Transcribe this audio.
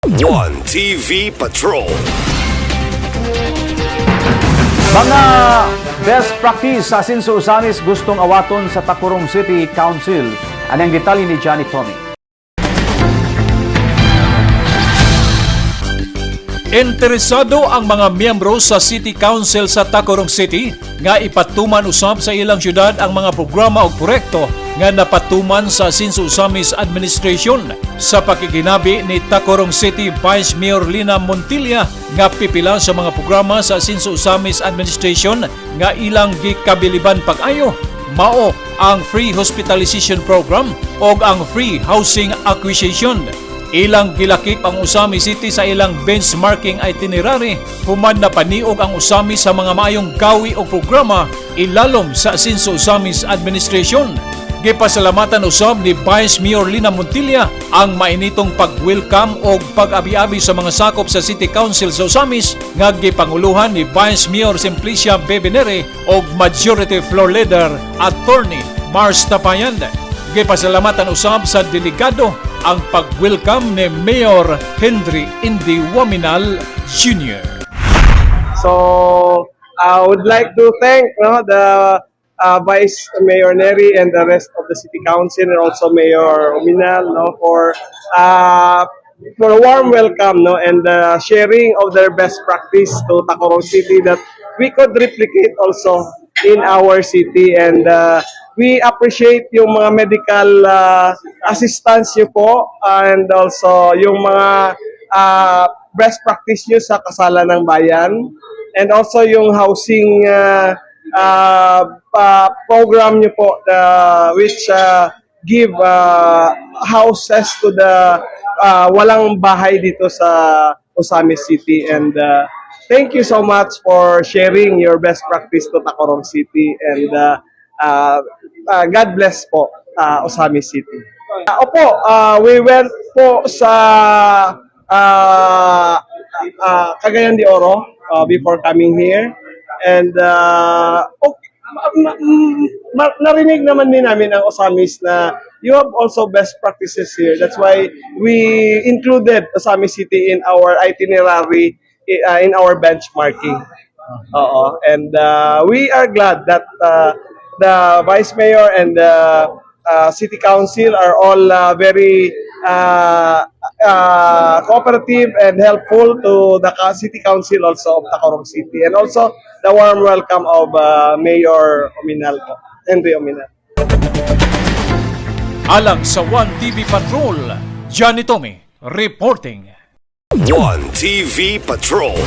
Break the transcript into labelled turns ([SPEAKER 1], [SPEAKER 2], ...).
[SPEAKER 1] One TV Patrol.
[SPEAKER 2] Mga best practice sa Asinso Usamis gustong awaton sa Tacurong City Council. Anong detalye ni Johnny Tommy?
[SPEAKER 3] Interesado ang mga miyembro sa City Council sa Tacurong City nga ipatuman usab sa ilang syudad ang mga programa o proyekto nga napatuman sa Asinso Usamis Administration sa pakikinabi ni Tacurong City Vice Mayor Lina Montilla nga pipila sa mga programa sa Asinso Usamis Administration nga ilang gikabiliban pag-ayo mao ang Free Hospitalization Program o ang Free Housing Acquisition. Ilang gilakip ang Usamis City sa ilang benchmarking itinerary, human na paniog ang Usamis sa mga maayong gawi o programa ilalom sa Asinso Usamis Administration. Gipasalamatan usab ni Vice Mayor Lina Montilla ang mainitong pag-welcome o pag-abi-abi sa mga sakop sa City Council sa Usamis nga gipanguluhan ni Vice Mayor Simplicia Bebenere o Majority Floor Leader Attorney Mars Tapayan. Gipasalamatan usab sa delegado ang pag-welcome ni Mayor Henry Indy Waminal Jr.
[SPEAKER 4] So, I would like to thank the Vice Mayor Neri and the rest of the City Council and also Mayor Waminal for a warm welcome and sharing of their best practice to Tacurong City that we could replicate also in our city, and we appreciate yung mga medical assistance nyo po and also yung mga best practice nyo sa kasalan ng bayan, and also yung housing program nyo po which give houses to the walang bahay dito sa Usamis City, and thank you so much for sharing your best practice to Tacurong City, and God bless po Usamis City. We went po sa Cagayan de Oro before coming here, and narinig naman din namin ang Usamis na you have also best practices here. That's why we included Usamis City in our itinerary, in our benchmarking. And we are glad that the Vice Mayor and the City Council are all very cooperative and helpful to the City Council also of Tacurong City, and also the warm welcome of Mayor Ominal, Henry Ominal.
[SPEAKER 3] Alang sa One TV Patrol, Johnny Tommy reporting.
[SPEAKER 1] One TV Patrol.